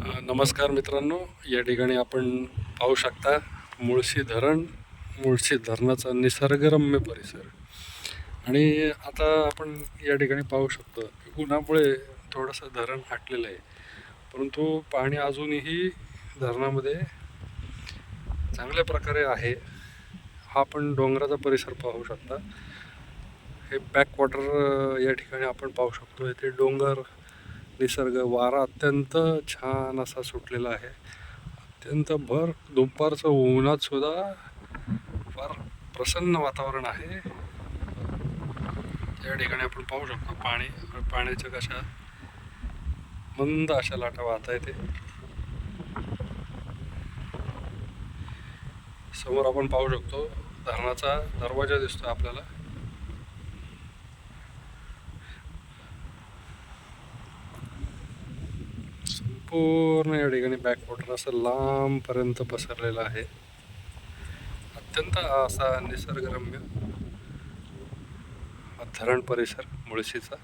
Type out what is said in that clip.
नमस्कार मित्रांनो, या ठिकाणी आपण पाहू शकता मुळशी धरण, मुळशी धरणाचा निसर्गरम्य परिसर. आणि आता आपण या ठिकाणी पाहू शकतो की उन्हामुळे थोडंसं धरण आटलेलं आहे, परंतु पाणी अजूनही धरणामध्ये चांगल्या प्रकारे आहे. हा आपण डोंगराचा परिसर पाहू शकता. हे बॅकवॉटर या ठिकाणी आपण पाहू शकतो. इथे डोंगर, निसर्ग, वारा अत्यंत छान असा सुटलेला आहे. अत्यंत भर दुपारचं उन्हात सुद्धा फार प्रसन्न वातावरण आहे. या ठिकाणी आपण पाहू शकतो पाण्याच्या कशा मंद अशा लाटा वाहता येते. समोर आपण पाहू शकतो धरणाचा दरवाजा दिसतो आपल्याला. संपूर्ण या ठिकाणी बॅकवॉटर असं लांबपर्यंत पसरलेलं आहे. अत्यंत असा निसर्गरम्य धरण परिसर मुळशीचा.